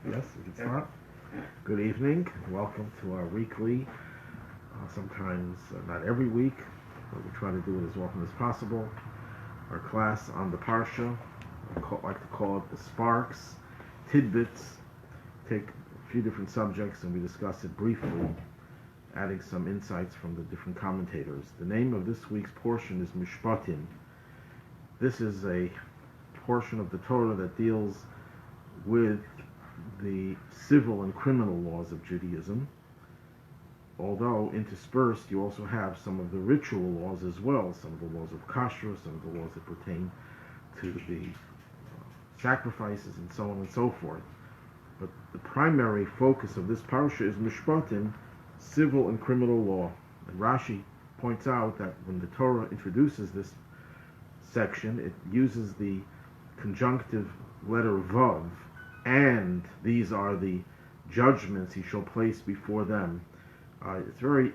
Yes, we can start. Good evening. Welcome to our weekly, sometimes not every week, but we try to do it as often as possible. Our class on the Parsha, I like to call it the Sparks, Tidbits. Take a few different subjects and we discuss it briefly, adding some insights from the different commentators. The name of this week's portion is Mishpatim. This is a portion of the Torah that deals with the civil and criminal laws of Judaism, although interspersed you also have some of the ritual laws as well, some of the laws of kashrus, some of the laws that pertain to the sacrifices and so on and so forth. But the primary focus of this parsha is Mishpatim, civil and criminal law. And Rashi points out that when the Torah introduces this section, it uses the conjunctive letter Vav, and these are the judgments he shall place before them. It's very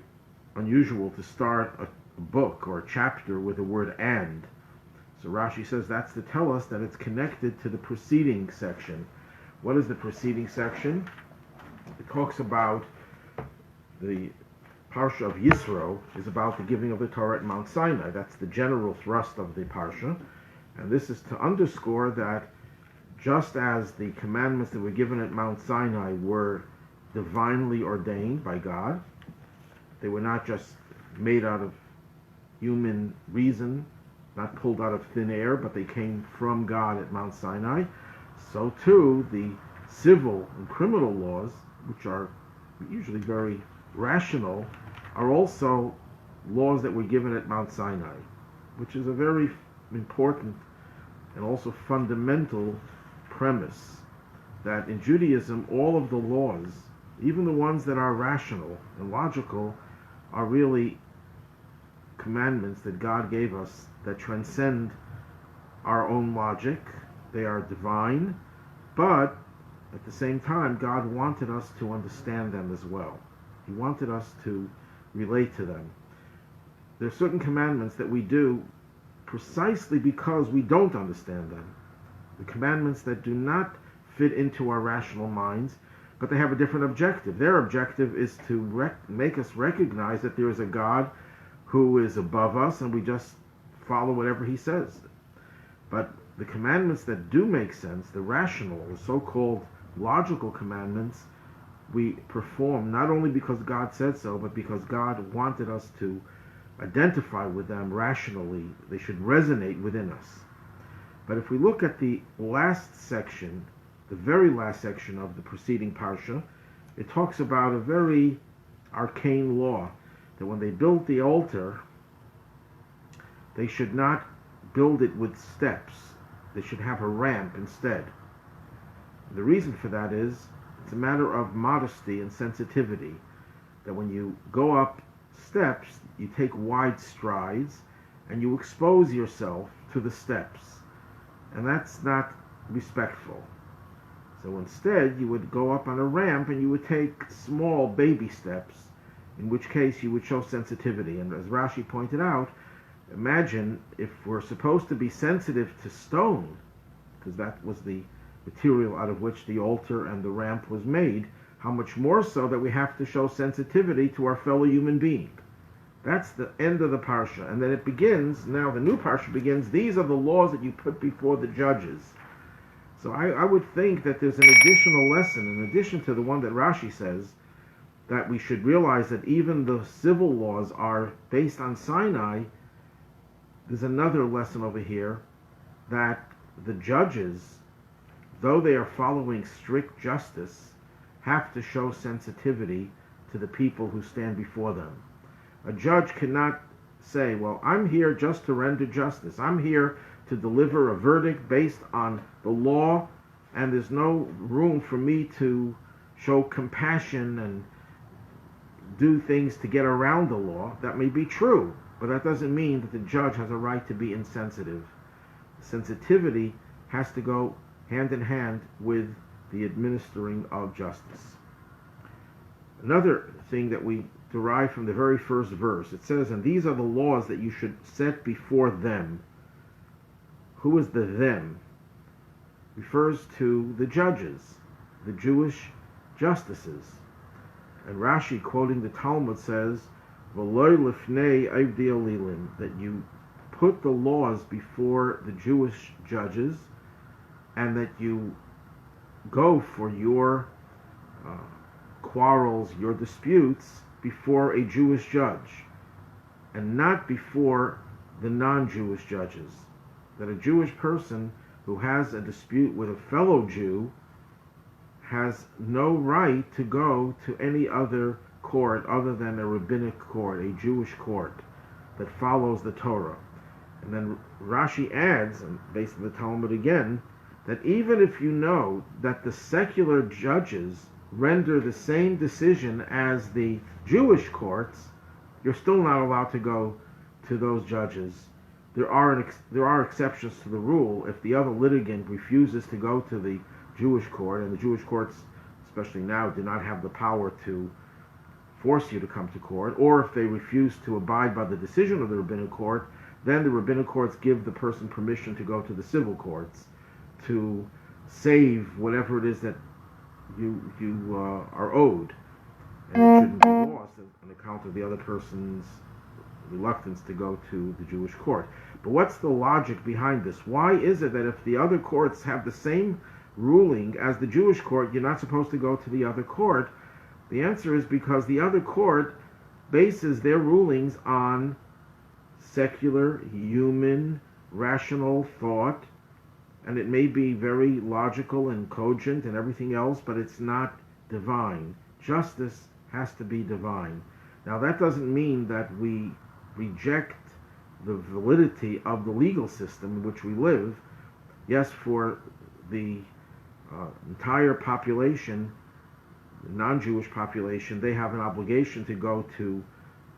unusual to start a book or a chapter with the word and. So Rashi says that's to tell us that it's connected to the preceding section. What is the preceding section? It talks about the Parsha of Yisro is about the giving of the Torah at Mount Sinai. That's the general thrust of the Parsha. And this is to underscore that just as the commandments that were given at Mount Sinai were divinely ordained by God, they were not just made out of human reason, not pulled out of thin air, but they came from God at Mount Sinai, so too the civil and criminal laws, which are usually very rational, are also laws that were given at Mount Sinai, which is a very important and also fundamental premise that in Judaism all of the laws, even the ones that are rational and logical, are really commandments that God gave us that transcend our own logic. They are divine, but at the same time God wanted us to understand them as well. He wanted us to relate to them. There are certain commandments that we do precisely because we don't understand them. The commandments that do not fit into our rational minds, but they have a different objective. Their objective is to make us recognize that there is a God who is above us and we just follow whatever he says. But the commandments that do make sense, the rational, the so-called logical commandments, we perform not only because God said so, but because God wanted us to identify with them rationally. They should resonate within us. But if we look at the last section, the very last section of the preceding parsha, it talks about a very arcane law, that when they built the altar, they should not build it with steps. They should have a ramp instead. The reason for that is it's a matter of modesty and sensitivity, that when you go up steps, you take wide strides and you expose yourself to the steps. And that's not respectful. So instead, you would go up on a ramp and you would take small baby steps, in which case you would show sensitivity. And as Rashi pointed out, imagine if we're supposed to be sensitive to stone, because that was the material out of which the altar and the ramp was made, how much more so that we have to show sensitivity to our fellow human being. That's the end of the parsha. And then it begins, now the new parsha begins, these are the laws that you put before the judges. So I would think that there's an additional lesson, in addition to the one that Rashi says, that we should realize that even the civil laws are based on Sinai. There's another lesson over here, that the judges, though they are following strict justice, have to show sensitivity to the people who stand before them. A judge cannot say, well, I'm here just to render justice. I'm here to deliver a verdict based on the law, and there's no room for me to show compassion and do things to get around the law. That may be true, but that doesn't mean that the judge has a right to be insensitive. Sensitivity has to go hand in hand with the administering of justice. Another thing that we derive from the very first verse, it says, and these are the laws that you should set before them. Who is the them? refers to the judges, the Jewish justices. And Rashi, quoting the Talmud, says, "V'loy lifnei avdei elilim," that you put the laws before the Jewish judges, and that you go for your quarrels, your disputes, before a Jewish judge, and not before the non-Jewish judges. That a Jewish person who has a dispute with a fellow Jew has no right to go to any other court other than a rabbinic court, a Jewish court that follows the Torah. And then Rashi adds, and based on the Talmud again, that even if you know that the secular judges render the same decision as the Jewish courts, you're still not allowed to go to those judges. There are exceptions to the rule. If the other litigant refuses to go to the Jewish court, and the Jewish courts, especially now, do not have the power to force you to come to court, or if they refuse to abide by the decision of the rabbinic court, then the rabbinic courts give the person permission to go to the civil courts to save whatever it is that you are owed, and it shouldn't be lost on account of the other person's reluctance to go to the Jewish court. But what's the logic behind this? Why is it that if the other courts have the same ruling as the Jewish court, you're not supposed to go to the other court? The answer is because the other court bases their rulings on secular, human, rational thought, and it may be very logical and cogent and everything else, but it's not divine. Justice has to be divine. Now, that doesn't mean that we reject the validity of the legal system in which we live. Yes, for the entire population, the non-Jewish population, they have an obligation to go to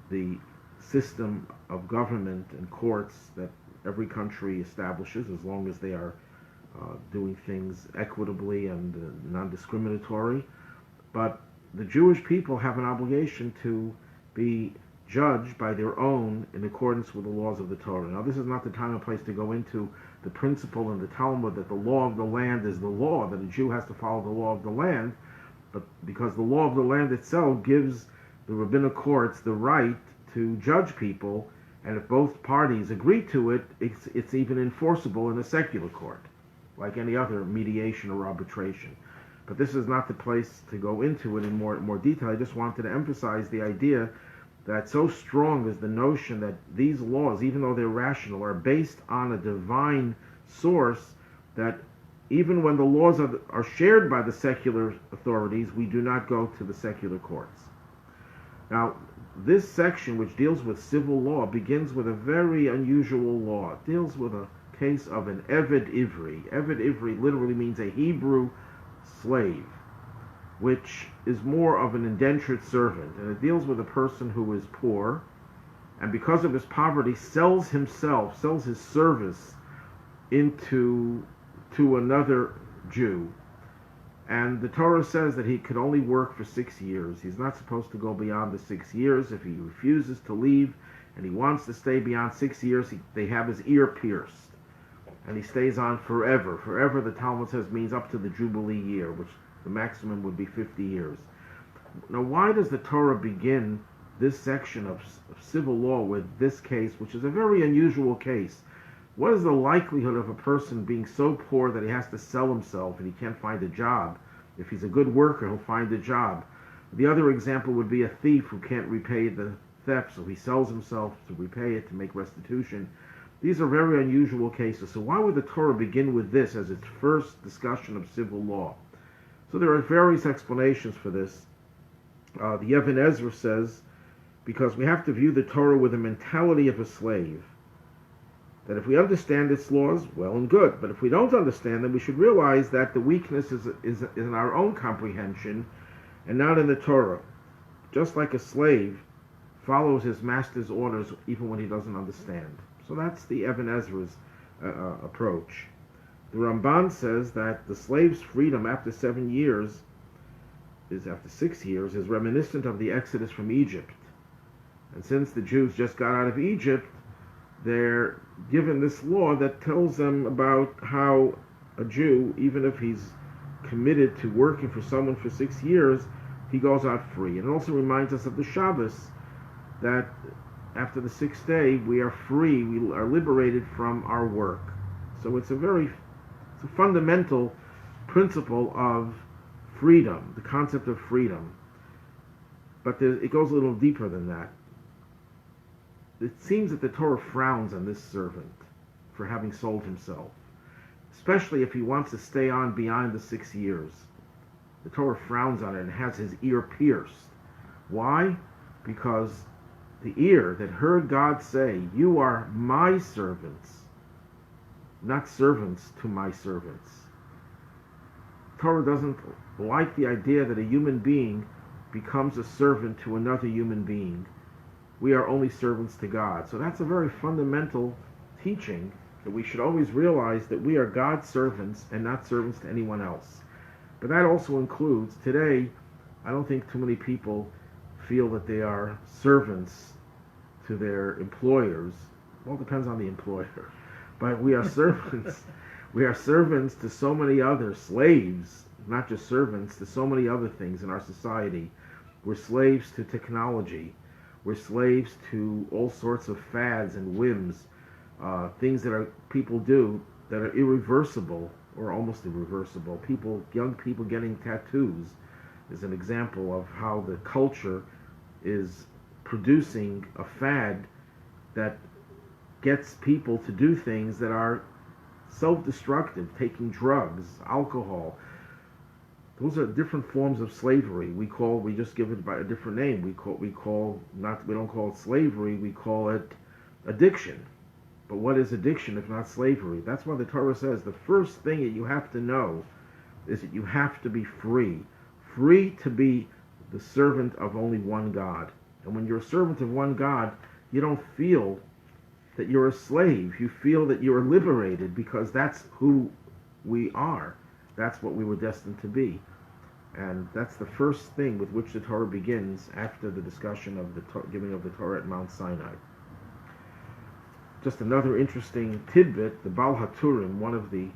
the system of government and courts that every country establishes, as long as they are doing things equitably and non-discriminatory. But the Jewish people have an obligation to be judged by their own in accordance with the laws of the Torah. Now, this is not the time and place to go into the principle in the Talmud that the law of the land is the law, that a Jew has to follow the law of the land, but because the law of the land itself gives the rabbinic courts the right to judge people, and if both parties agree to it, it's even enforceable in a secular court, like any other mediation or arbitration. But this is not the place to go into it in more detail. I just wanted to emphasize the idea that so strong is the notion that these laws, even though they're rational, are based on a divine source, that even when the laws are shared by the secular authorities, we do not go to the secular courts. Now, this section, which deals with civil law, begins with a very unusual law. It deals with a case of an Eved Ivri. Eved Ivri literally means a Hebrew slave, which is more of an indentured servant. And it deals with a person who is poor, and because of his poverty, sells his service to another Jew. And the Torah says that he could only work for 6 years. He's not supposed to go beyond the 6 years. If he refuses to leave and he wants to stay beyond 6 years, they have his ear pierced. And he stays on forever. Forever, the Talmud says, means up to the Jubilee year, which the maximum would be 50 years. Now, why does the Torah begin this section of civil law with this case, which is a very unusual case? What is the likelihood of a person being so poor that he has to sell himself and he can't find a job? If he's a good worker, he'll find a job. The other example would be a thief who can't repay the theft, so he sells himself to repay it, to make restitution. These are very unusual cases. So why would the Torah begin with this as its first discussion of civil law? So there are various explanations for this. The Ibn Ezra says, because we have to view the Torah with the mentality of a slave, that if we understand its laws, well and good. But if we don't understand them, we should realize that the weakness is in our own comprehension and not in the Torah. Just like a slave follows his master's orders even when he doesn't understand. So that's the Ibn Ezra's approach. The Ramban says that the slave's freedom after 6 years, is reminiscent of the Exodus from Egypt. And since the Jews just got out of Egypt, they're given this law that tells them about how a Jew, even if he's committed to working for someone for 6 years, he goes out free. And it also reminds us of the Shabbos, that after the 6th day, we are free, we are liberated from our work. So it's a fundamental principle of freedom, the concept of freedom. But it goes a little deeper than that. It seems that the Torah frowns on this servant for having sold himself, especially if he wants to stay on beyond the 6 years. The Torah frowns on it and has his ear pierced. Why? Because the ear that heard God say, "You are my servants, not servants to my servants." Torah doesn't like the idea that a human being becomes a servant to another human being. We are only servants to God. So that's a very fundamental teaching, that we should always realize that we are God's servants and not servants to anyone else. But that also includes, today, I don't think too many people feel that they are servants to their employers. Well, it depends on the employer. But we are servants. We are servants to so many other slaves, not just servants, to so many other things in our society. We're slaves to technology. We're slaves to all sorts of fads and whims, things that people do that are irreversible or almost irreversible. Young people getting tattoos is an example of how the culture is producing a fad that gets people to do things that are self-destructive, taking drugs, alcohol. Those are different forms of slavery. We just give it by a different name. We don't call it slavery, we call it addiction. But what is addiction if not slavery? That's why the Torah says the first thing that you have to know is that you have to be free. Free to be the servant of only one God. And when you're a servant of one God, you don't feel that you're a slave. You feel that you're liberated, because that's who we are. That's what we were destined to be. And that's the first thing with which the Torah begins after the discussion of the giving of the Torah at Mount Sinai. Just another interesting tidbit, the Baal HaTurim, one of the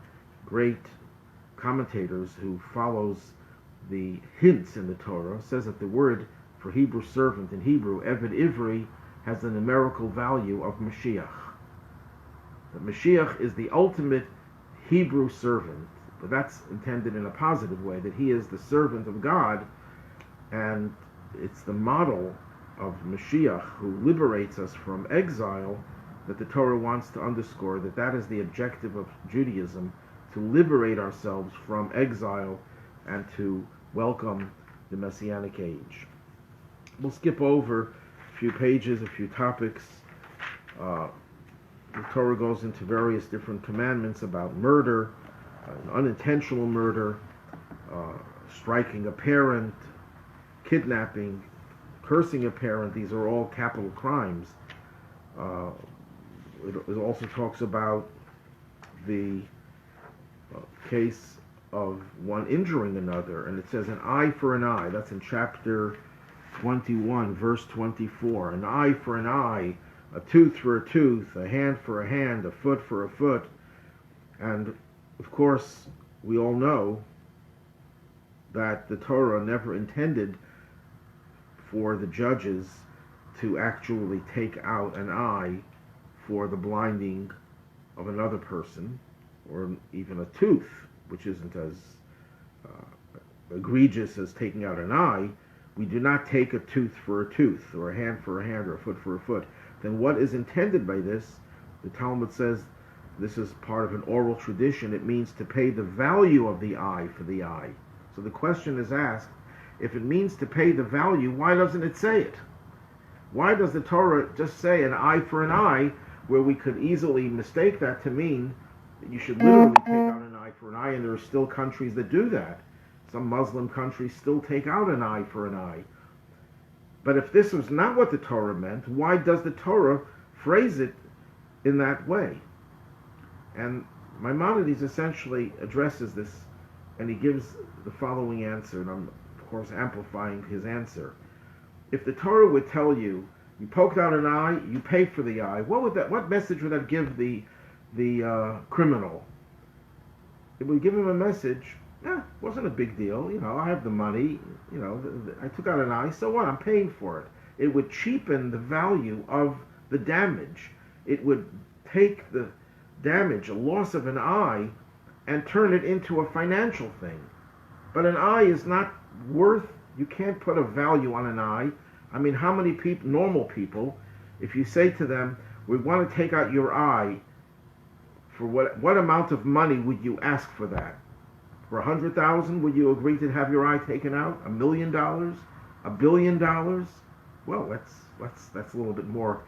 great commentators who follows the hints in the Torah, says that the word for Hebrew servant in Hebrew, Eved Ivri, has the numerical value of Mashiach. That Mashiach is the ultimate Hebrew servant, but that's intended in a positive way, that he is the servant of God, and it's the model of Mashiach who liberates us from exile that the Torah wants to underscore, that is the objective of Judaism, to liberate ourselves from exile and to welcome the Messianic age. We'll skip over a few pages, a few topics. The Torah goes into various different commandments about murder, unintentional murder, striking a parent, kidnapping, cursing a parent. These are all capital crimes. It also talks about the case of one injuring another, and it says an eye for an eye. That's in chapter 21, verse 24. An eye for an eye, a tooth for a tooth, a hand for a hand, a foot for a foot. And of course, we all know that the Torah never intended for the judges to actually take out an eye for the blinding of another person, or even a tooth, which isn't as egregious as taking out an eye. We do not take a tooth for a tooth, or a hand for a hand, or a foot for a foot. Then what is intended by this? The Talmud says this is part of an oral tradition. It means to pay the value of the eye for the eye. So the question is asked, if it means to pay the value, why doesn't it say it? Why does the Torah just say an eye for an eye, where we could easily mistake that to mean that you should literally take out an eye for an eye, and there are still countries that do that. Some Muslim countries still take out an eye for an eye. But if this was not what the Torah meant, why does the Torah phrase it in that way? And Maimonides essentially addresses this, and he gives the following answer, and I'm, of course, amplifying his answer. If the Torah would tell you, you poked out an eye, you pay for the eye, what message would that give the criminal? it would give him a message. Wasn't a big deal. I have the money. I took out an eye. So what? I'm paying for it. It would cheapen the value of the damage. It would take the damage, a loss of an eye, and turn it into a financial thing. But an eye is not worth, you can't put a value on an eye. I mean, how many people, normal people, if you say to them, we want to take out your eye, for what amount of money would you ask for that? For $100,000, would you agree to have your eye taken out? $1 million? $1 billion? Well, that's a little bit more.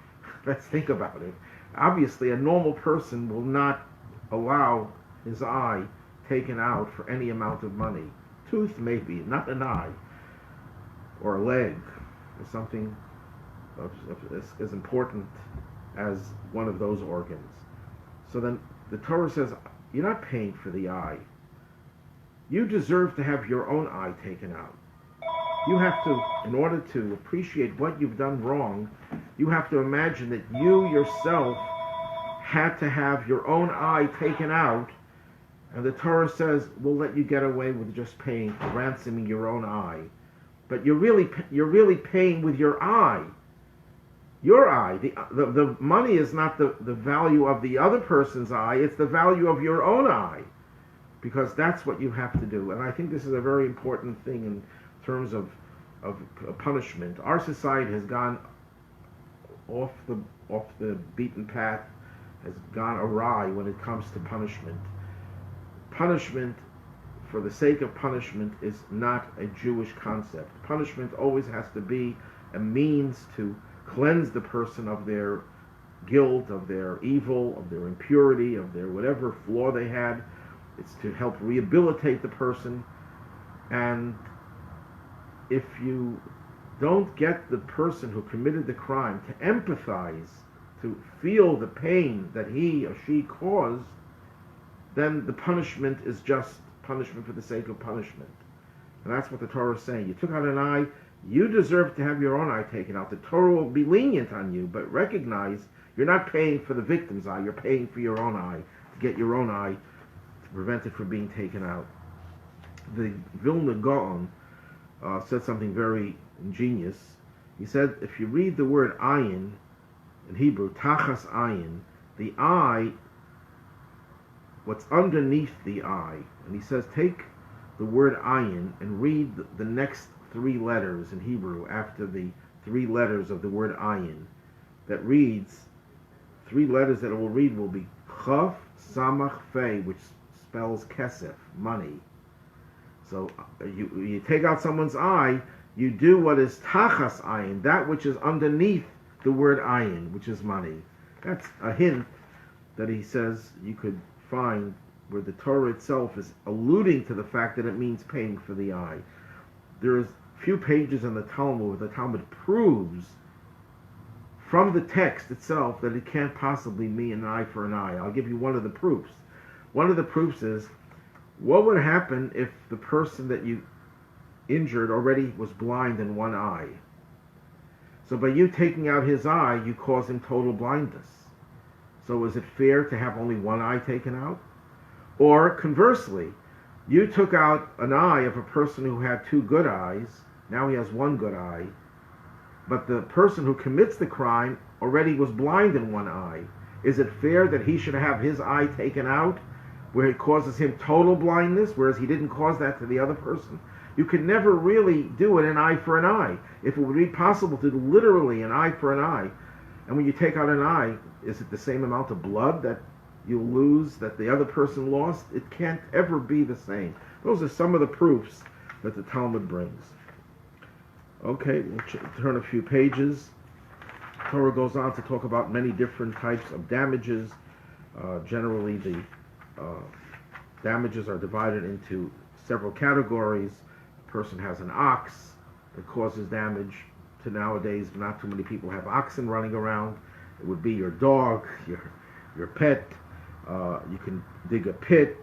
Let's think about it. Obviously, a normal person will not allow his eye taken out for any amount of money. Tooth, maybe, not an eye. Or a leg, or something as important as one of those organs. So then the Torah says, you're not paying for the eye. You deserve to have your own eye taken out. You have to, in order to appreciate what you've done wrong, you have to imagine that you yourself had to have your own eye taken out, and the Torah says, we'll let you get away with just paying, ransoming your own eye. But you're really paying with your eye. Your eye. The money is not the value of the other person's eye, it's the value of your own eye. Because that's what you have to do. And I think this is a very important thing in terms of punishment. Our society has gone off the beaten path, has gone awry when it comes to punishment. Punishment, for the sake of punishment, is not a Jewish concept. Punishment always has to be a means to cleanse the person of their guilt, of their evil, of their impurity, of their whatever flaw they had. It's to help rehabilitate the person. And if you don't get the person who committed the crime to empathize, to feel the pain that he or she caused, then the punishment is just punishment for the sake of punishment. And that's what the Torah is saying. You took out an eye, you deserve to have your own eye taken out. The Torah will be lenient on you, but recognize you're not paying for the victim's eye, you're paying for your own eye, to get your own eye, to prevent it from being taken out. The Vilna Gaon said something very ingenious. He said, if you read the word ayin in Hebrew, tachas ayin, the eye, what's underneath the eye, and he says, take the word ayin and read the next three letters in Hebrew after the three letters of the word ayin. That reads, three letters that it will read will be chaf, samach, fei, which spells kesef, money. So you take out someone's eye, you do what is tachas ayin, that which is underneath the word ayin, which is money. That's a hint that he says you could find where the Torah itself is alluding to the fact that it means paying for the eye. There is few pages in the Talmud where the Talmud proves from the text itself that it can't possibly mean an eye for an eye. I'll give you one of the proofs. One of the proofs is, what would happen if the person that you injured already was blind in one eye? So by you taking out his eye, you cause him total blindness. So is it fair to have only one eye taken out? Or conversely, you took out an eye of a person who had two good eyes, now he has one good eye, but the person who commits the crime already was blind in one eye. Is it fair that he should have his eye taken out where it causes him total blindness, whereas he didn't cause that to the other person? You could never really do it an eye for an eye. If it would be possible to do literally an eye for an eye, and when you take out an eye, is it the same amount of blood that you lose that the other person lost? It can't ever be the same. Those are some of the proofs that the Talmud brings. Okay, we'll turn a few pages. Torah goes on to talk about many different types of damages. Generally, the damages are divided into several categories. A person has an ox that causes damage. To nowadays, not too many people have oxen running around. It would be your dog, your pet. You can dig a pit.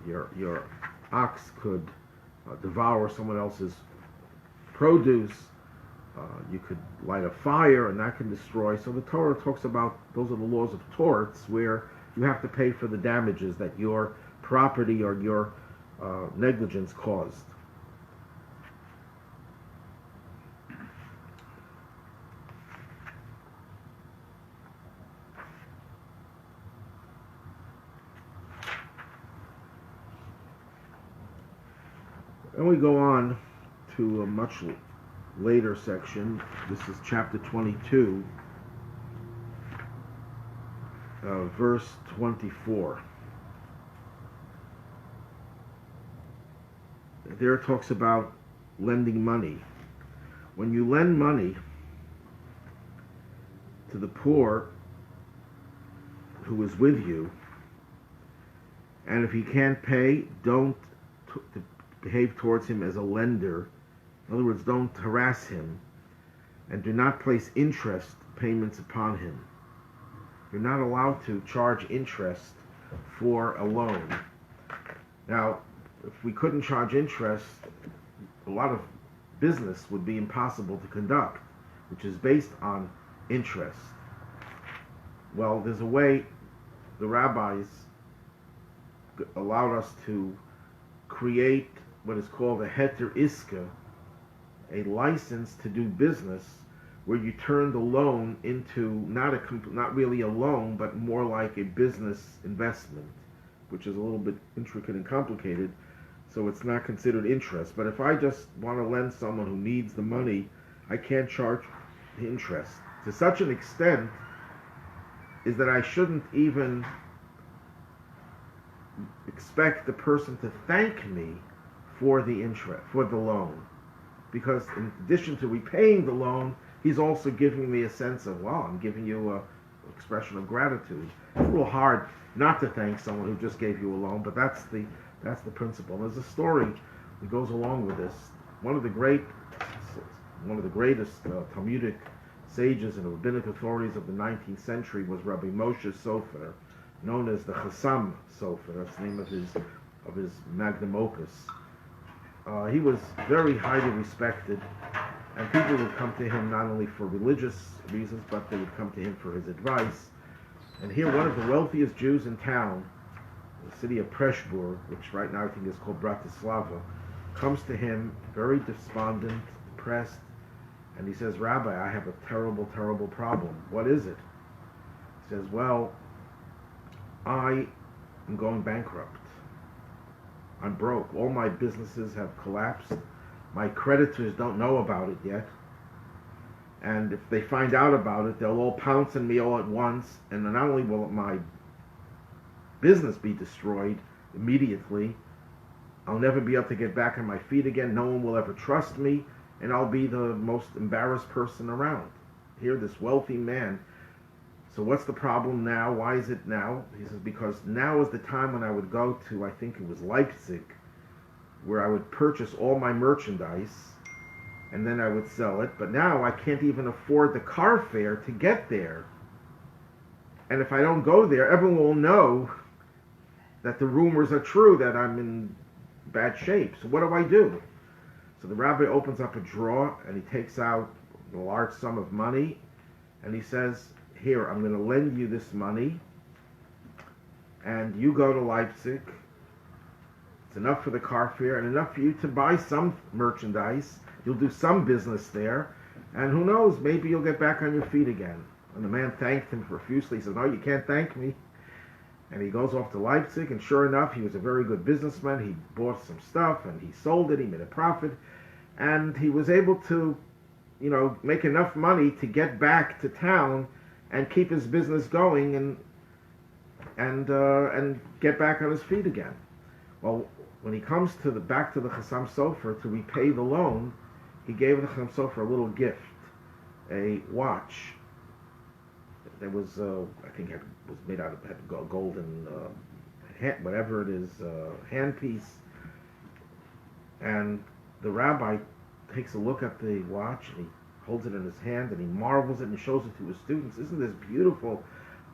Your ox could devour someone else's produce. You could light a fire and that can destroy. So the Torah talks about, those are the laws of torts, where you have to pay for the damages that your property or your negligence caused. And we go on to a much later section. This is chapter 22, verse 24. There it talks about lending money. When you lend money to the poor who is with you, and if he can't pay, don't behave towards him as a lender. In other words, don't harass him, and do not place interest payments upon him. You're not allowed to charge interest for a loan. Now, if we couldn't charge interest, a lot of business would be impossible to conduct, which is based on interest. Well, there's a way the rabbis allowed us to create what is called a heter iska, a license to do business, where you turn the loan into not really a loan, but more like a business investment, which is a little bit intricate and complicated, so it's not considered interest. But if I just want to lend someone who needs the money, I can't charge interest. To such an extent is that I shouldn't even expect the person to thank me for the interest, for the loan, because in addition to repaying the loan, he's also giving me a sense of, wow, I'm giving you an expression of gratitude. It's a little hard not to thank someone who just gave you a loan, but that's the principle. There's a story that goes along with this. One of the greatest Talmudic sages and rabbinic authorities of the 19th century was Rabbi Moshe Sofer, known as the Chassam Sofer. That's the name of his magnum opus. He was very highly respected, and people would come to him not only for religious reasons, but they would come to him for his advice. And here, one of the wealthiest Jews in town, the city of Preshbur, which right now I think is called Bratislava, comes to him very despondent, depressed, and he says, "Rabbi, I have a terrible, terrible problem. What is it?" He says, "Well, I am going bankrupt. I'm broke. All my businesses have collapsed. My creditors don't know about it yet. And if they find out about it, they'll all pounce on me all at once. And not only will my business be destroyed immediately, I'll never be able to get back on my feet again. No one will ever trust me. And I'll be the most embarrassed person around." Here, this wealthy man. So what's the problem now? Why is it now? He says, because now is the time when I would go to, I think it was Leipzig, where I would purchase all my merchandise, and then I would sell it. But now I can't even afford the car fare to get there. And if I don't go there, everyone will know that the rumors are true, that I'm in bad shape. So what do I do? So the rabbi opens up a drawer, and he takes out a large sum of money, and he says, "Here, I'm going to lend you this money, and you go to Leipzig. It's enough for the car fare and enough for you to buy some merchandise. You'll do some business there, and who knows, maybe you'll get back on your feet again." And the man thanked him profusely. He said, "No, you can't thank me." And he goes off to Leipzig, and sure enough, he was a very good businessman. He bought some stuff, and he sold it. He made a profit, and he was able to, make enough money to get back to town and keep his business going and get back on his feet again. Well, when he comes back to the Chassam Sofer to repay the loan, he gave the Chassam Sofer a little gift, a watch. That was, I think, was made out of had golden, whatever it is, handpiece. And the rabbi takes a look at the watch, and he holds it in his hand, and he marvels it and shows it to his students. "Isn't this beautiful?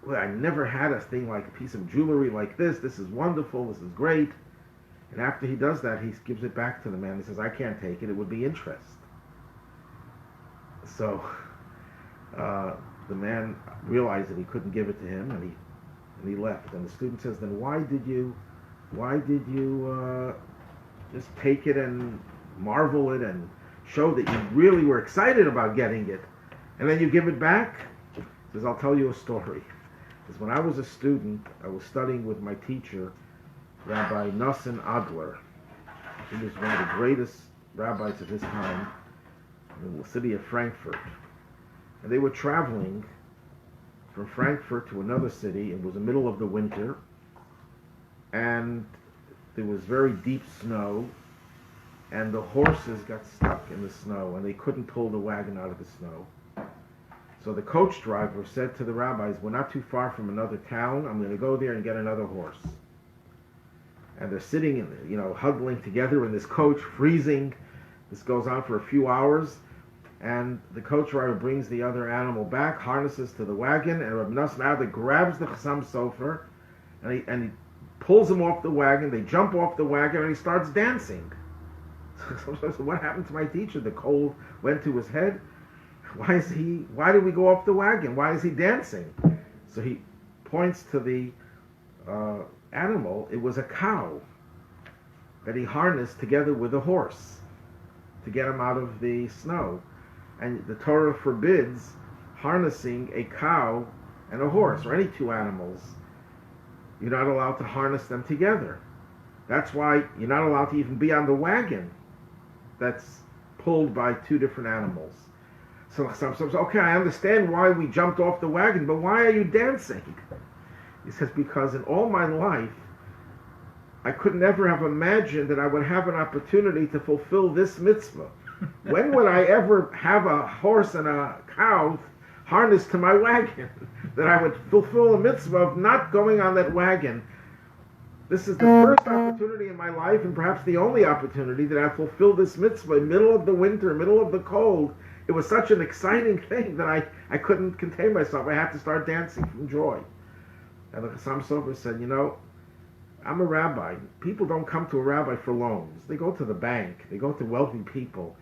Well, I never had a thing like a piece of jewelry like this. This is wonderful. This is great." And after he does that, he gives it back to the man. He says, "I can't take it. It would be interest." So the man realized that he couldn't give it to him, and he left. And the student says, "Then why did you why did you just take it and marvel it and show that you really were excited about getting it, and then you give it back? He says, I'll tell you a story. Because when I was a student, I was studying with my teacher, Rabbi Nosson Adler. He was one of the greatest rabbis of his time in the city of Frankfurt. And they were traveling from Frankfurt to another city. It was the middle of the winter, and there was very deep snow, and the horses got stuck in the snow, and they couldn't pull the wagon out of the snow. So the coach driver said to the rabbis, we're not too far from another town. I'm going to go there and get another horse. And they're sitting, huddling together in this coach, freezing. This goes on for a few hours. And the coach driver brings the other animal back, harnesses to the wagon, and Rabbi Nosson Adler grabs the Chassam Sofer, and he pulls him off the wagon. They jump off the wagon, and he starts dancing. So what happened to my teacher? The cold went to his head. Why did we go off the wagon? Why is he dancing? So he points to the animal. It was a cow that he harnessed together with a horse to get him out of the snow. And the Torah forbids harnessing a cow and a horse, or any two animals. You're not allowed to harness them together. That's why you're not allowed to even be on the wagon that's pulled by two different animals. So okay, I understand why we jumped off the wagon, but why are you dancing? He says, because in all my life, I could never have imagined that I would have an opportunity to fulfill this mitzvah. When would I ever have a horse and a cow harnessed to my wagon? That I would fulfill the mitzvah of not going on that wagon. This is the first opportunity in my life, and perhaps the only opportunity, that I fulfill this mitzvah in the middle of the winter, middle of the cold. It was such an exciting thing that I couldn't contain myself. I had to start dancing from joy. And the Chassam Sofer said, I'm a rabbi. People don't come to a rabbi for loans. They go to the bank. They go to wealthy people.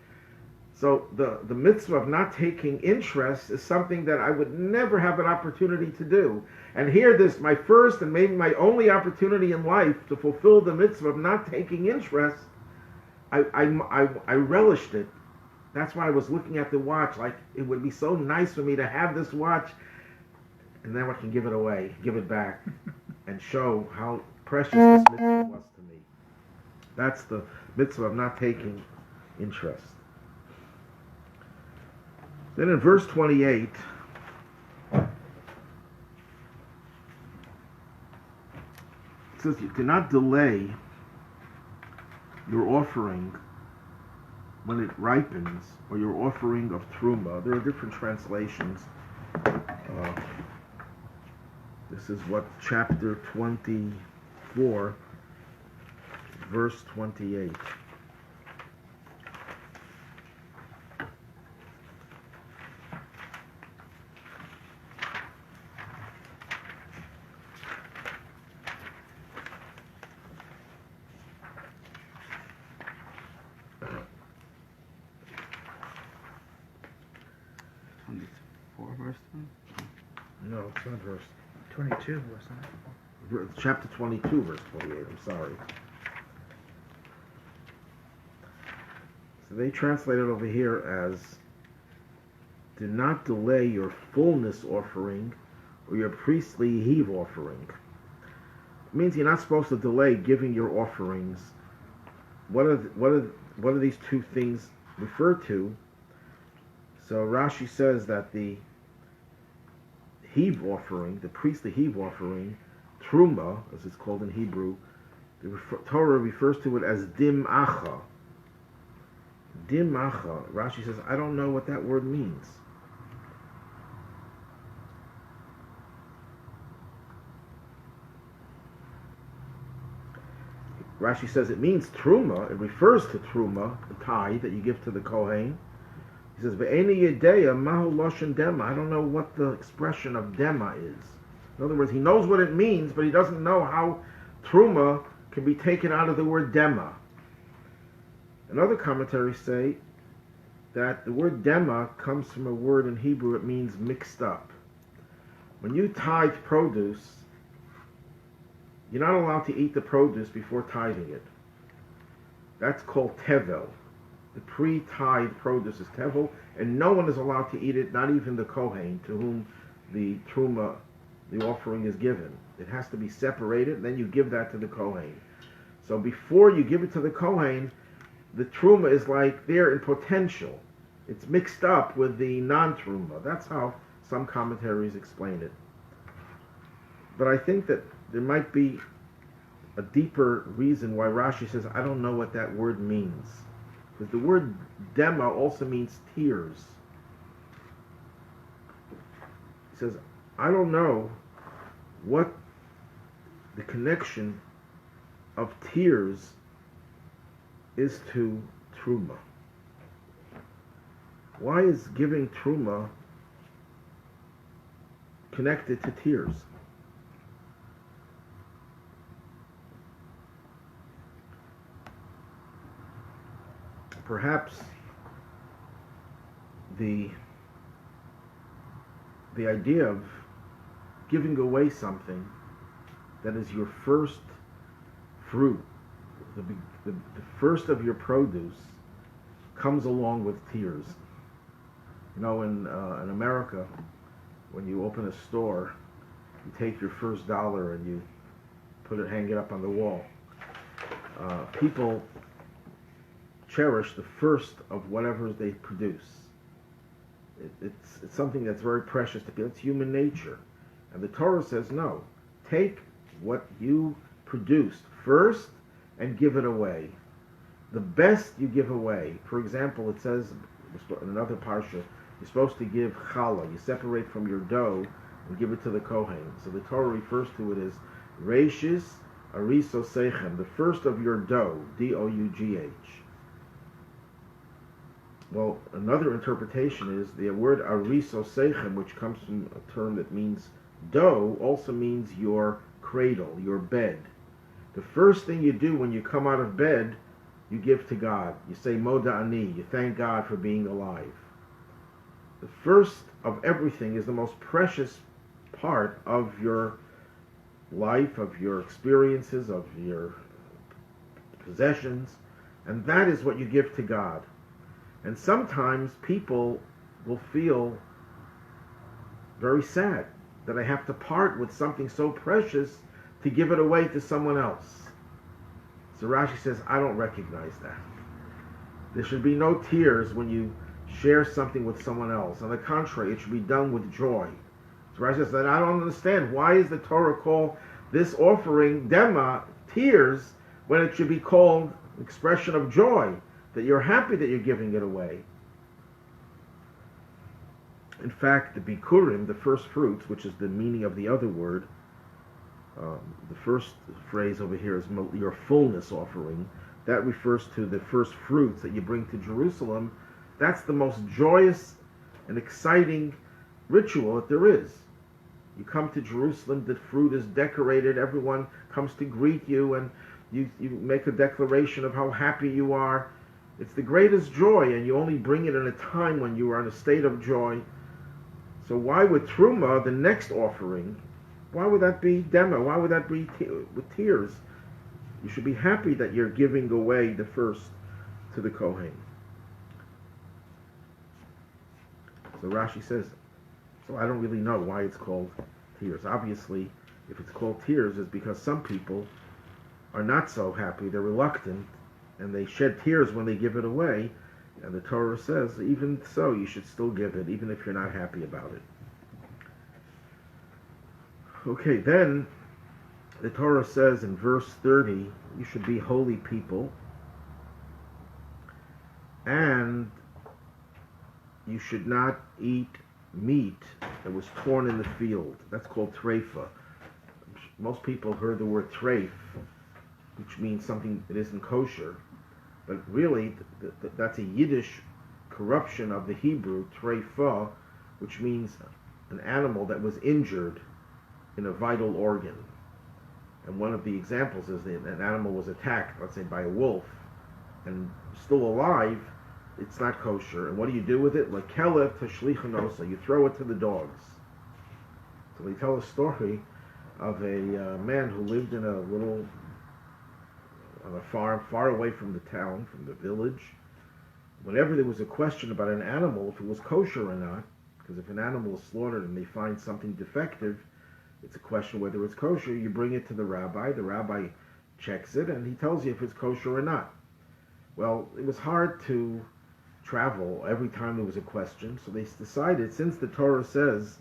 So the mitzvah of not taking interest is something that I would never have an opportunity to do. And here, this my first and maybe my only opportunity in life to fulfill the mitzvah of not taking interest. I relished it. That's why I was looking at the watch, like it would be so nice for me to have this watch, and then I can give it away, give it back, and show how precious this mitzvah was to me. That's the mitzvah of not taking interest. Then in verse 28, it says, you cannot delay your offering when it ripens, or your offering of truma. There are different translations. This is what chapter 24, verse 28. No, it's not verse 22, wasn't it? Chapter 22, verse 28. I'm sorry. So they translate it over here as, do not delay your fullness offering or your priestly heave offering. It means you're not supposed to delay giving your offerings. What are these two things referred to? So Rashi says that the heave offering, the priestly heave offering, truma, as it's called in Hebrew, the Torah refers to it as dim acha. Dim acha. Rashi says, I don't know what that word means. Rashi says it means truma. It refers to truma, the tithe that you give to the Kohen. He says, "Ve'eni yedeya mahu loshen dema." I don't know what the expression of dema is. In other words, he knows what it means, but he doesn't know how truma can be taken out of the word dema. And other commentaries say that the word dema comes from a word in Hebrew. It means mixed up. When you tithe produce, You're not allowed to eat the produce before tithing it. That's called tevel. The pre-tithe produce is tevel, and no one is allowed to eat it, not even the Kohen, to whom the truma, the offering, is given. It has to be separated, and then you give that to the Kohen. So before you give it to the Kohen, the truma is like there in potential. It's mixed up with the non-truma. That's how some commentaries explain it. But I think that there might be a deeper reason why Rashi says, I don't know what that word means. Because the word dema also means tears. He says, I don't know what the connection of tears is to truma. Why is giving truma connected to tears? Perhaps the idea of giving away something that is your first fruit, the first of your produce, comes along with tears. You know, in America, when you open a store, you take your first dollar and you hang it up on the wall. People cherish the first of whatever they produce. It's something that's very precious to people. It's human nature. And the Torah says, no, take what you produced first and give it away. The best you give away. For example, it says in another Parsha, you're supposed to give challah. You separate from your dough and give it to the Kohen. So the Torah refers to it as reishis ariso seichem, the first of your dough, D-O-U-G-H. Well, another interpretation is the word ariso seichem, which comes from a term that means dough, also means your cradle, your bed. The first thing you do when you come out of bed, you give to God. You say Moda Ani, you thank God for being alive. The first of everything is the most precious part of your life, of your experiences, of your possessions, and that is what you give to God. And sometimes people will feel very sad that I have to part with something so precious to give it away to someone else. So Rashi says, I don't recognize that. There should be no tears when you share something with someone else. On the contrary, it should be done with joy. So Rashi says, I don't understand. Why is the Torah call this offering, dema, tears, when it should be called expression of joy, that you're happy that you're giving it away? In fact, the bikurim, the first fruits, which is the meaning of the other word, the first phrase over here is your fullness offering. That refers to the first fruits that you bring to Jerusalem. That's the most joyous and exciting ritual that there is. You come to Jerusalem, the fruit is decorated, everyone comes to greet you, and you make a declaration of how happy you are. It's the greatest joy, and you only bring it in a time when you are in a state of joy. So why would Truma, the next offering, why would that be dema? Why would that be with tears? You should be happy that you're giving away the first to the Kohen. So Rashi says, so I don't really know why it's called tears. Obviously, if it's called tears, it's because some people are not so happy, they're reluctant, and they shed tears when they give it away. And the Torah says, even so, you should still give it, even if you're not happy about it. Okay, then the Torah says in verse 30, you should be holy people, and you should not eat meat that was torn in the field. That's called treifa. Most people heard the word treif, which means something that isn't kosher, but really that's a Yiddish corruption of the Hebrew treifa, which means an animal that was injured in a vital organ. And one of the examples is that an animal was attacked, let's say by a wolf, and still alive, it's not kosher. And what do you do with it? Like kelev tashlichanosa, you throw it to the dogs. So they tell a story of a man who lived in a little on a farm far away from the town, from the village. Whenever there was a question about an animal, if it was kosher or not, because if an animal is slaughtered and they find something defective, it's a question whether it's kosher. You bring it to the rabbi checks it, and he tells you if it's kosher or not. Well, it was hard to travel every time there was a question, so they decided, since the Torah says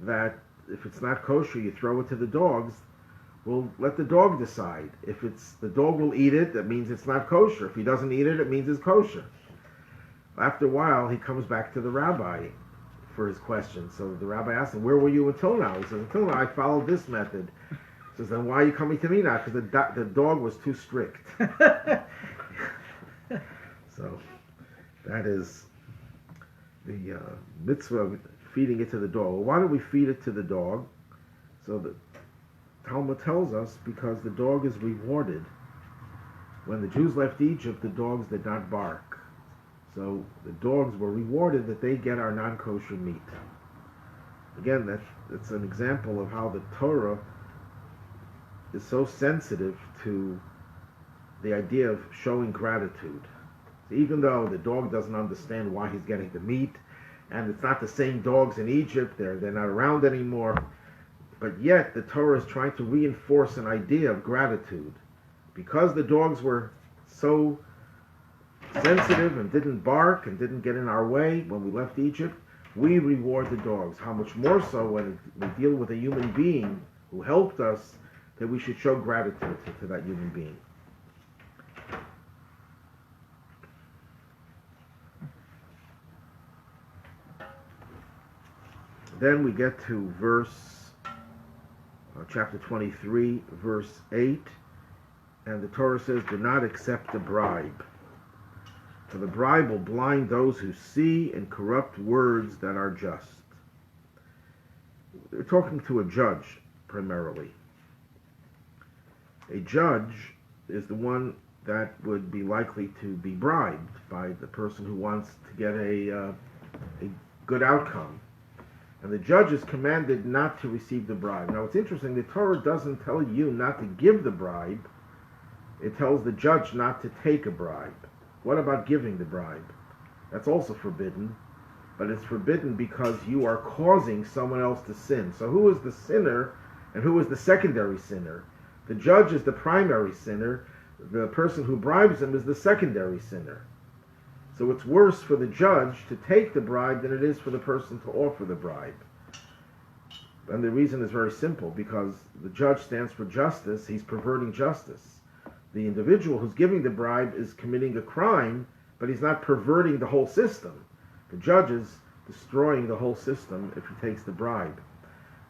that if it's not kosher, you throw it to the dogs, we'll let the dog decide. If the dog will eat it, that means it's not kosher. If he doesn't eat it, it means it's kosher. After a while, he comes back to the rabbi for his question. So the rabbi asks him, where were you until now? He says, until now I followed this method. He says, then why are you coming to me now? Because the dog was too strict. So that is the mitzvah of feeding it to the dog. Well, why don't we feed it to the dog? So the Talmud tells us because the dog is rewarded. When the Jews left Egypt, the dogs did not bark. So the dogs were rewarded that they get our non-kosher meat. Again, that's an example of how the Torah is so sensitive to the idea of showing gratitude. So even though the dog doesn't understand why he's getting the meat, and it's not the same dogs in Egypt, they're not around anymore, but yet the Torah is trying to reinforce an idea of gratitude. Because the dogs were so sensitive and didn't bark and didn't get in our way when we left Egypt, we reward the dogs. How much more so when we deal with a human being who helped us, that we should show gratitude to that human being. Then we get to chapter 23, verse 8, and the Torah says, do not accept a bribe. For the bribe will blind those who see and corrupt words that are just. They're talking to a judge, primarily. A judge is the one that would be likely to be bribed by the person who wants to get a good outcome. And the judge is commanded not to receive the bribe. Now it's interesting, the Torah doesn't tell you not to give the bribe. It tells the judge not to take a bribe. What about giving the bribe? That's also forbidden, but it's forbidden because you are causing someone else to sin. So who is the sinner and who is the secondary sinner? The judge is the primary sinner. The person who bribes him is the secondary sinner. So it's worse for the judge to take the bribe than it is for the person to offer the bribe. And the reason is very simple, because the judge stands for justice. He's perverting justice. The individual who's giving the bribe is committing a crime, but he's not perverting the whole system. The judge is destroying the whole system if he takes the bribe.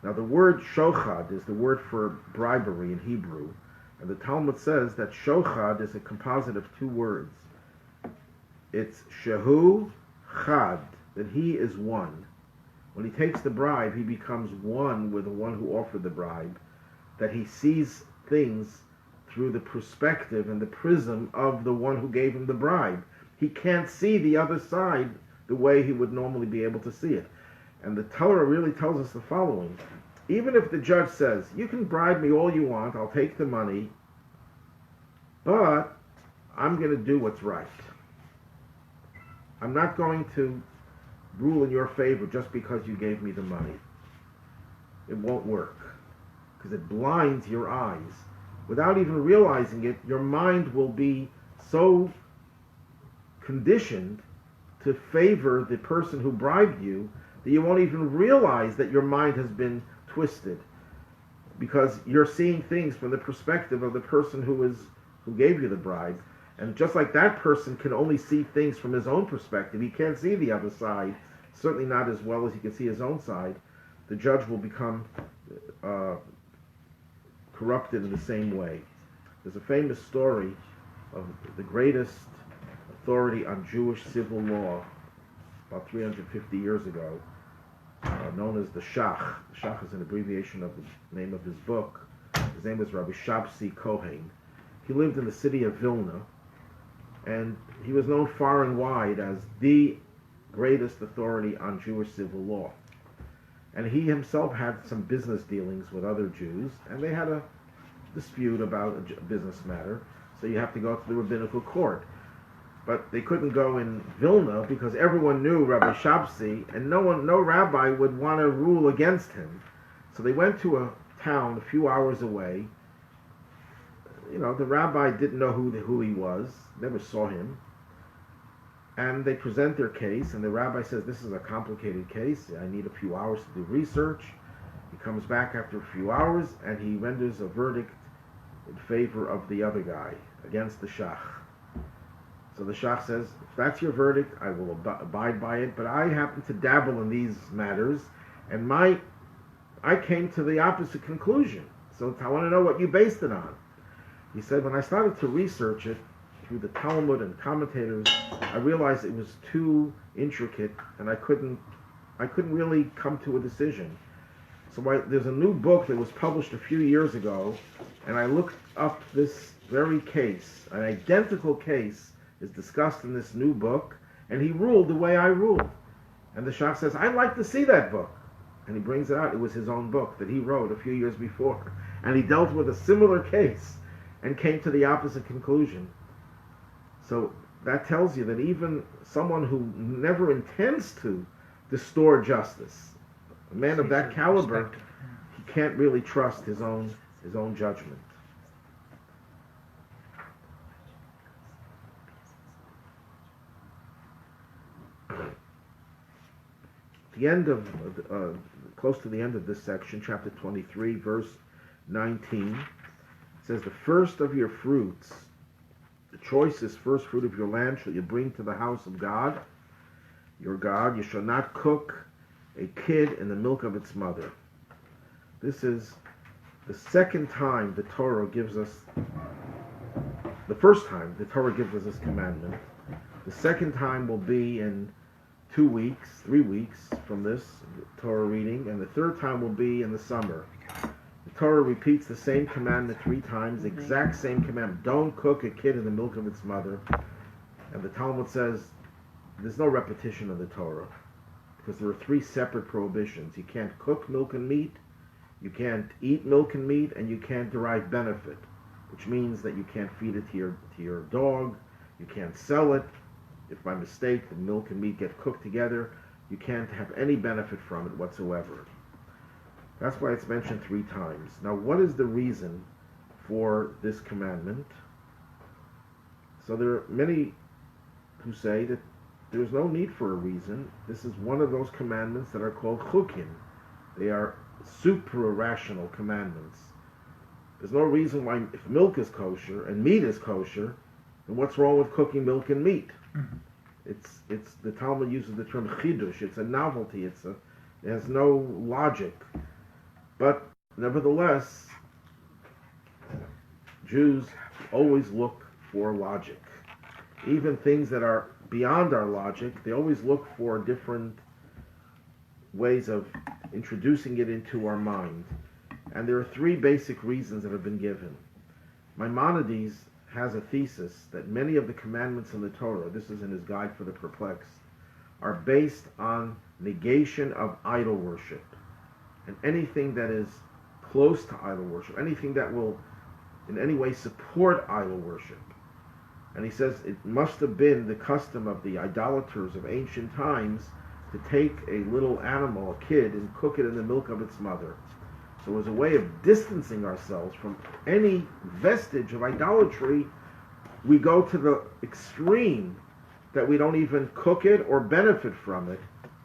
Now the word shochad is the word for bribery in Hebrew. And the Talmud says that shochad is a composite of two words. It's shehu chad, that he is one. When he takes the bribe, he becomes one with the one who offered the bribe, that he sees things through the perspective and the prism of the one who gave him the bribe. He can't see the other side the way he would normally be able to see it. And the Torah really tells us the following. Even if the judge says, you can bribe me all you want, I'll take the money, but I'm going to do what's right. I'm not going to rule in your favor just because you gave me the money. It won't work, because it blinds your eyes. Without even realizing it, your mind will be so conditioned to favor the person who bribed you that you won't even realize that your mind has been twisted, because you're seeing things from the perspective of the person who gave you the bribe. And just like that person can only see things from his own perspective, he can't see the other side, certainly not as well as he can see his own side, the judge will become corrupted in the same way. There's a famous story of the greatest authority on Jewish civil law about 350 years ago, known as the Shach. The Shach is an abbreviation of the name of his book. His name was Rabbi Shabsi Kohen. He lived in the city of Vilna, and he was known far and wide as the greatest authority on Jewish civil law. And he himself had some business dealings with other Jews, and they had a dispute about a business matter, so you have to go to the rabbinical court. But they couldn't go in Vilna because everyone knew Rabbi Shabsi, and no rabbi would want to rule against him. So they went to a town a few hours away. The rabbi didn't know who he was, never saw him. And they present their case, and the rabbi says, this is a complicated case, I need a few hours to do research. He comes back after a few hours, and he renders a verdict in favor of the other guy, against the Shach. So the Shach says, if that's your verdict, I will abide by it, but I happen to dabble in these matters, and I came to the opposite conclusion. So I want to know what you based it on. He said, when I started to research it through the Talmud and commentators, I realized it was too intricate, and I couldn't really come to a decision. So there's a new book that was published a few years ago, and I looked up this very case. An identical case is discussed in this new book, and he ruled the way I ruled. And the Shach says, I'd like to see that book. And he brings it out. It was his own book that he wrote a few years before. And he dealt with a similar case and came to the opposite conclusion. So that tells you that even someone who never intends to distort justice, a man of that caliber, he can't really trust his own judgment. The end of close to the end of this section, chapter 23, verse 19, says, the first of your fruits, the choicest first fruit of your land shall you bring to the house of God, your God. You shall not cook a kid in the milk of its mother. This is the second time the Torah gives us, the first time the Torah gives us this commandment. The second time will be in 3 weeks from this Torah reading, and the third time will be in the summer. The Torah repeats the same commandment 3 times, exact same commandment. Don't cook a kid in the milk of its mother. And the Talmud says there's no repetition of the Torah, because there are 3 separate prohibitions. You can't cook milk and meat, you can't eat milk and meat, and you can't derive benefit, which means that you can't feed it to your dog, you can't sell it. If by mistake the milk and meat get cooked together, you can't have any benefit from it whatsoever. That's why it's mentioned 3 times. Now, what is the reason for this commandment? So there are many who say that there's no need for a reason. This is one of those commandments that are called chukim. They are supra-rational commandments. There's no reason why, if milk is kosher and meat is kosher, then what's wrong with cooking milk and meat? Mm-hmm. It's the Talmud uses the term chidush. It's a novelty. It has no logic. But nevertheless, Jews always look for logic. Even things that are beyond our logic, they always look for different ways of introducing it into our mind. And there are 3 basic reasons that have been given. Maimonides has a thesis that many of the commandments in the Torah, this is in his Guide for the Perplexed, are based on negation of idol worship. And anything that is close to idol worship, anything that will in any way support idol worship. And he says it must have been the custom of the idolaters of ancient times to take a little animal, a kid, and cook it in the milk of its mother. So as a way of distancing ourselves from any vestige of idolatry, we go to the extreme that we don't even cook it or benefit from it,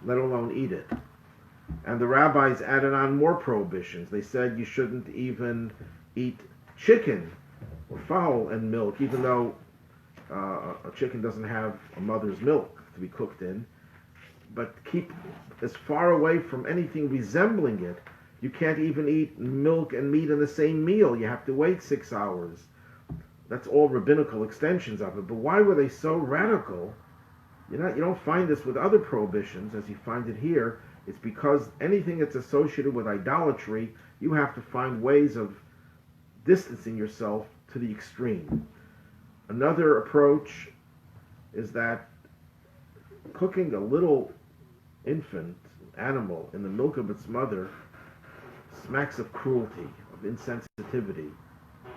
let alone eat it. And the rabbis added on more prohibitions. They said you shouldn't even eat chicken or fowl and milk, even though a chicken doesn't have a mother's milk to be cooked in. But keep as far away from anything resembling it. You can't even eat milk and meat in the same meal. You have to wait 6 hours. That's all rabbinical extensions of it. But why were they so radical? You don't find this with other prohibitions as you find it here. It's because anything that's associated with idolatry, you have to find ways of distancing yourself to the extreme. Another approach is that cooking a little infant, animal in the milk of its mother smacks of cruelty, of insensitivity.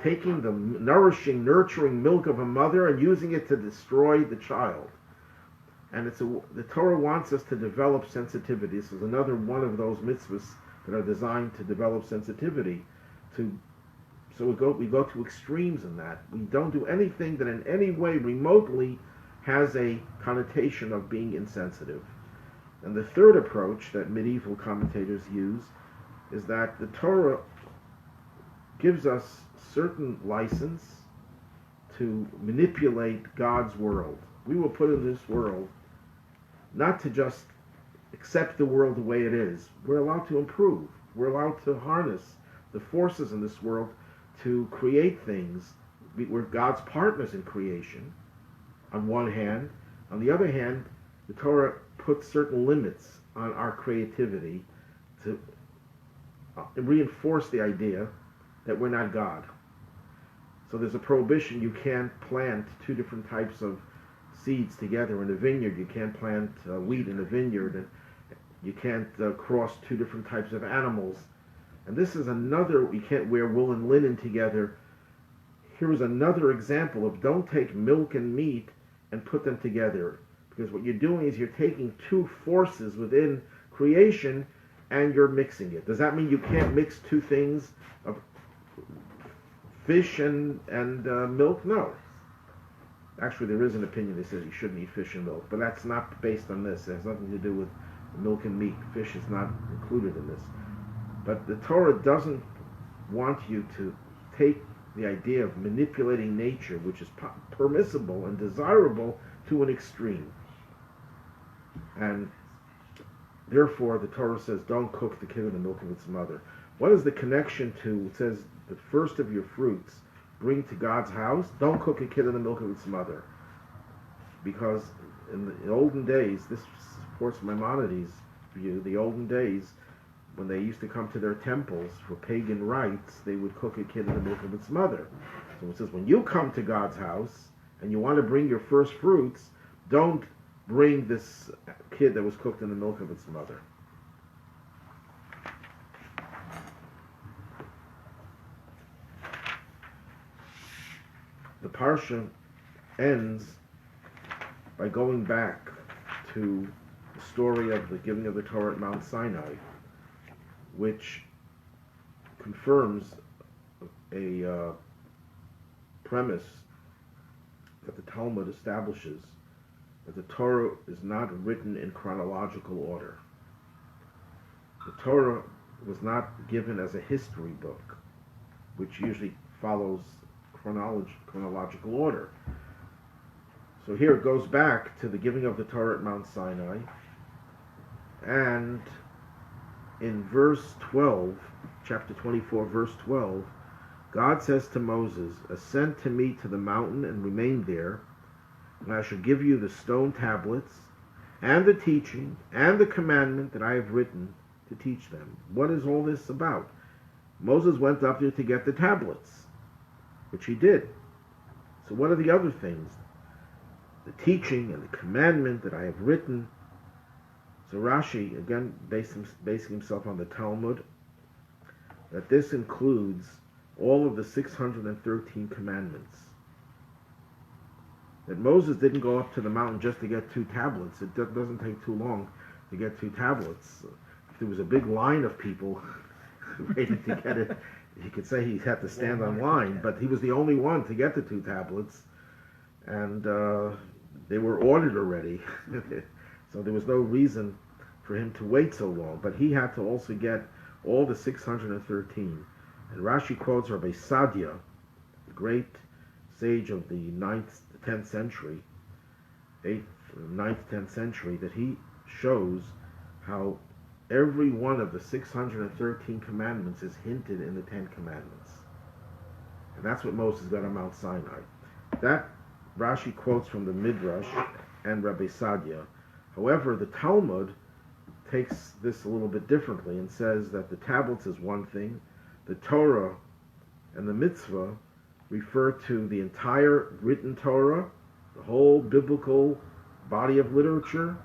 Taking the nourishing, nurturing milk of a mother and using it to destroy the child. And the Torah wants us to develop sensitivity. This is another one of those mitzvahs that are designed to develop sensitivity. So we go to extremes in that. We don't do anything that in any way remotely has a connotation of being insensitive. And the third approach that medieval commentators use is that the Torah gives us certain license to manipulate God's world. We were put in this world not to just accept the world the way it is. We're allowed to improve. We're allowed to harness the forces in this world to create things. We're God's partners in creation, on one hand. On the other hand, the Torah puts certain limits on our creativity to reinforce the idea that we're not God. So there's a prohibition. You can't plant two different types of seeds together in a vineyard. You can't plant wheat in a vineyard. And you can't cross two different types of animals. And this is another, you can't wear wool and linen together. Here is another example of don't take milk and meat and put them together. Because what you're doing is you're taking two forces within creation and you're mixing it. Does that mean you can't mix two things of fish and milk? No. Actually, there is an opinion that says you shouldn't eat fish and milk, but that's not based on this. It has nothing to do with milk and meat. Fish is not included in this. But the Torah doesn't want you to take the idea of manipulating nature, which is permissible and desirable, to an extreme. And therefore, the Torah says, don't cook the kid in the milk of its mother. What is the connection to, it says, the first of your fruits bring to God's house? Don't cook a kid in the milk of its mother. Because in the olden days, this supports Maimonides' view, the olden days, when they used to come to their temples for pagan rites, they would cook a kid in the milk of its mother. So it says, when you come to God's house and you want to bring your first fruits, don't bring this kid that was cooked in the milk of its mother. The Parsha ends by going back to the story of the giving of the Torah at Mount Sinai, which confirms a premise that the Talmud establishes, that the Torah is not written in chronological order. The Torah was not given as a history book, which usually follows chronological order. So here it goes back to the giving of the Torah at Mount Sinai, and in verse 12, chapter 24, verse 12, God says to Moses, ascend to me to the mountain and remain there, and I shall give you the stone tablets, and the teaching, and the commandment that I have written to teach them. What is all this about? Moses went up there to get the tablets, which he did. So what are the other things? The teaching and the commandment that I have written. So Rashi, again, basing himself on the Talmud, that this includes all of the 613 commandments. That Moses didn't go up to the mountain just to get two tablets. It doesn't take too long to get two tablets. If there was a big line of people waiting to get it, you could say he had to stand on line, but he was the only one to get the two tablets, and they were ordered already. So there was no reason for him to wait so long, but he had to also get all the 613. And Rashi quotes Rabbi Sadia, the great sage of the 10th century, 8th, 9th, 10th century, that he shows how every one of the 613 commandments is hinted in the 10 commandments. And that's what Moses got on Mount Sinai. That Rashi quotes from the Midrash and Rabbi Sadia. However, the Talmud takes this a little bit differently and says that the tablets is one thing, the Torah and the mitzvah refer to the entire written Torah, the whole biblical body of literature,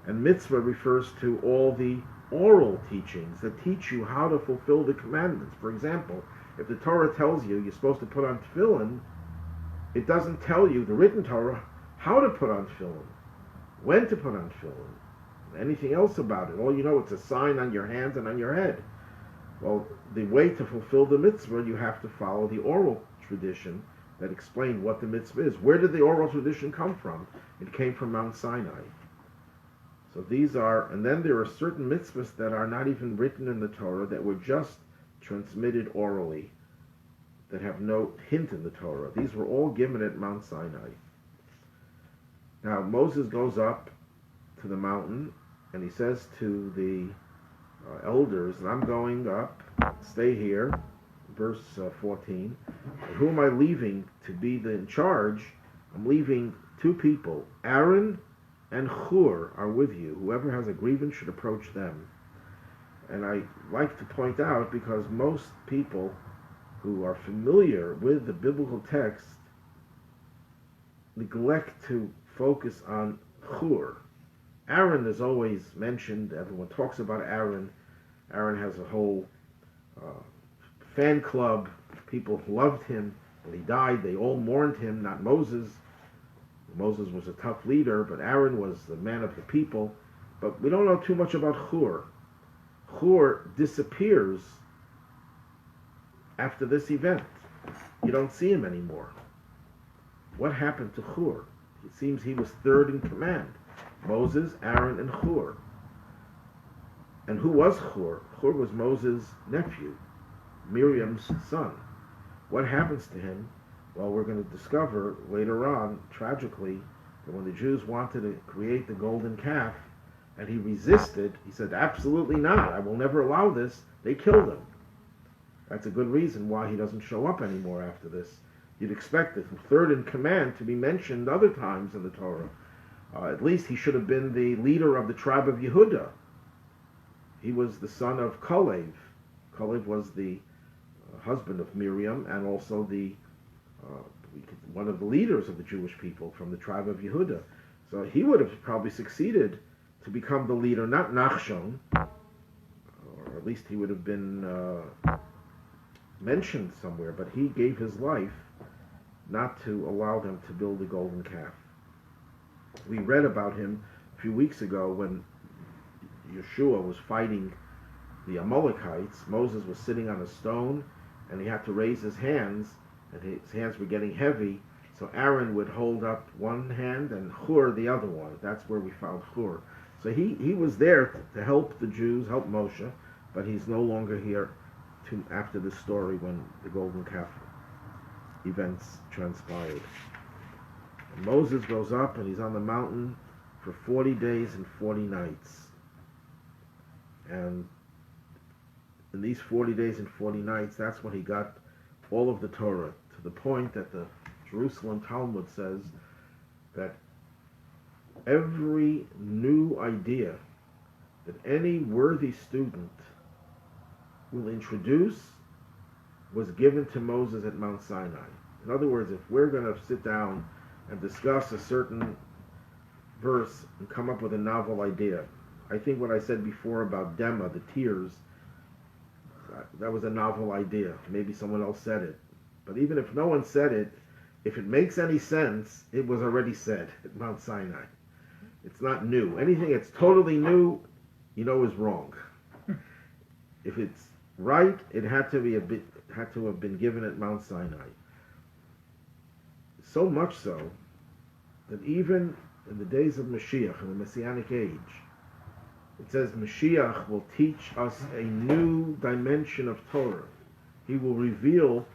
And mitzvah refers to all the oral teachings that teach you how to fulfill the commandments. For example, if the Torah tells you you're supposed to put on tefillin, it doesn't tell you, the written Torah, how to put on tefillin, when to put on tefillin, anything else about it. All you know, it's a sign on your hands and on your head. Well, the way to fulfill the mitzvah, you have to follow the oral tradition that explained what the mitzvah is. Where did the oral tradition come from? It came from Mount Sinai. So these are, and then there are certain mitzvahs that are not even written in the Torah, that were just transmitted orally, that have no hint in the Torah. These were all given at Mount Sinai. Now Moses goes up to the mountain, and he says to the elders, I'm going up, stay here, verse 14. Who am I leaving to be in charge? I'm leaving two people, Aaron and Hur are with you. Whoever has a grievance should approach them. And I like to point out, because most people who are familiar with the biblical text neglect to focus on Hur. Aaron is always mentioned. Everyone talks about Aaron. Aaron has a whole fan club. People loved him. When he died, they all mourned him, not Moses. Moses was a tough leader, but Aaron was the man of the people. But we don't know too much about Hur. Hur disappears after this event. You don't see him anymore. What happened to Hur? It seems he was third in command. Moses, Aaron, and Hur. And who was Hur? Hur was Moses' nephew, Miriam's son. What happens to him? Well, we're going to discover later on, tragically, that when the Jews wanted to create the golden calf, and he resisted, he said, absolutely not, I will never allow this, they killed him. That's a good reason why he doesn't show up anymore after this. You'd expect the third in command to be mentioned other times in the Torah. At least he should have been the leader of the tribe of Yehuda. He was the son of Kalev. Kalev was the husband of Miriam, and also one of the leaders of the Jewish people from the tribe of Yehuda. So he would have probably succeeded to become the leader, not Nachshon, or at least he would have been mentioned somewhere, but he gave his life not to allow them to build the golden calf. We read about him a few weeks ago when Yeshua was fighting the Amalekites. Moses was sitting on a stone, and he had to raise his hands, and his hands were getting heavy, so Aaron would hold up one hand and Hur the other one. That's where we found Hur. So he was there to help the Jews, help Moshe, but he's no longer here after this story when the golden calf events transpired. And Moses goes up, and he's on the mountain for 40 days and 40 nights. And in these 40 days and 40 nights, that's when he got all of the Torah, to the point that the Jerusalem Talmud says that every new idea that any worthy student will introduce was given to Moses at Mount Sinai. In other words, if we're going to sit down and discuss a certain verse and come up with a novel idea, I think what I said before about Dema, the tears, that was a novel idea. Maybe someone else said it. But even if no one said it, if it makes any sense, it was already said at Mount Sinai. It's not new. Anything that's totally new, is wrong. If it's right, it had to have been given at Mount Sinai. So much so that even in the days of Mashiach, in the Messianic age, it says Mashiach will teach us a new dimension of Torah. He will reveal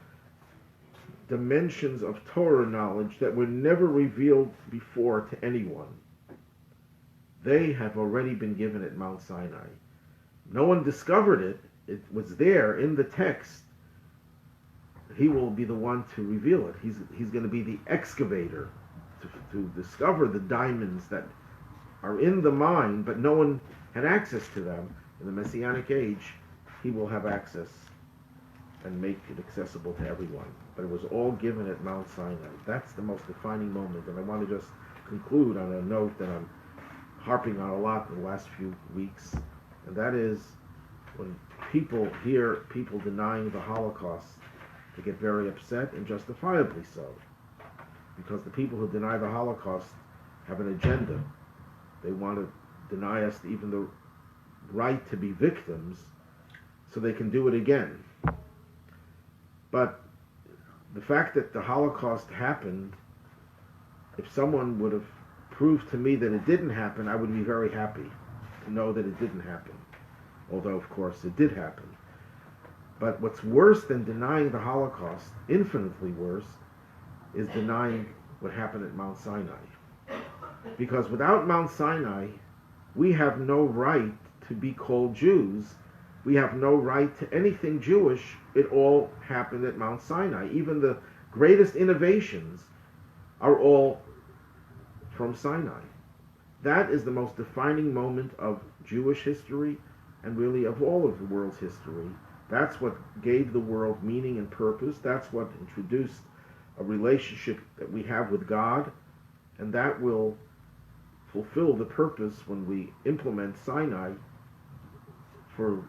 dimensions of Torah knowledge that were never revealed before to anyone. They have already been given at Mount Sinai. No one discovered it. It was there in the text. He will be the one to reveal it. He's going to be the excavator to discover the diamonds that are in the mind, but no one had access to them. In the Messianic age, he will have access and make it accessible to everyone. But it was all given at Mount Sinai. That's the most defining moment, and I want to just conclude on a note that I'm harping on a lot in the last few weeks, and that is when people hear people denying the Holocaust, they get very upset, and justifiably so, because the people who deny the Holocaust have an agenda. They want to deny us even the right to be victims so they can do it again. But the fact that the Holocaust happened, if someone would have proved to me that it didn't happen, I would be very happy to know that it didn't happen. Although, of course, it did happen. But what's worse than denying the Holocaust, infinitely worse, is denying what happened at Mount Sinai. Because without Mount Sinai, we have no right to be called Jews. We have no right to anything Jewish. It all happened at Mount Sinai. Even the greatest innovations are all from Sinai. That is the most defining moment of Jewish history and really of all of the world's history. That's what gave the world meaning and purpose. That's what introduced a relationship that we have with God, and that will fulfill the purpose when we implement Sinai for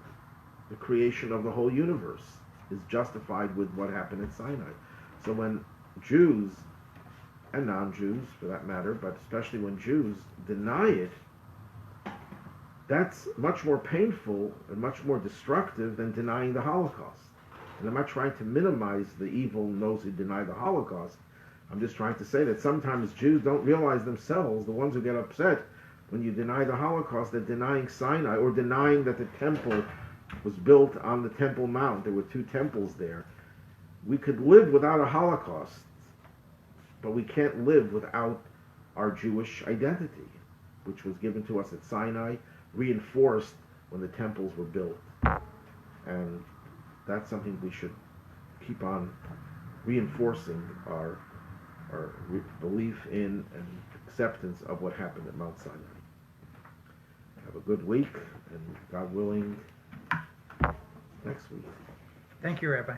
the creation of the whole universe, is justified with what happened at Sinai. So when Jews, and non-Jews for that matter, but especially when Jews deny it, that's much more painful and much more destructive than denying the Holocaust. And I'm not trying to minimize the evil in those who deny the Holocaust. I'm just trying to say that sometimes Jews don't realize themselves, the ones who get upset when you deny the Holocaust, they're denying Sinai, or denying that the temple was built on the Temple Mount. There were 2 temples there. We could live without a Holocaust, but we can't live without our Jewish identity, which was given to us at Sinai, reinforced when the temples were built. And that's something we should keep on reinforcing our belief in and acceptance of what happened at Mount Sinai. Have a good week, and God willing, next week. Thank you, Rabbi.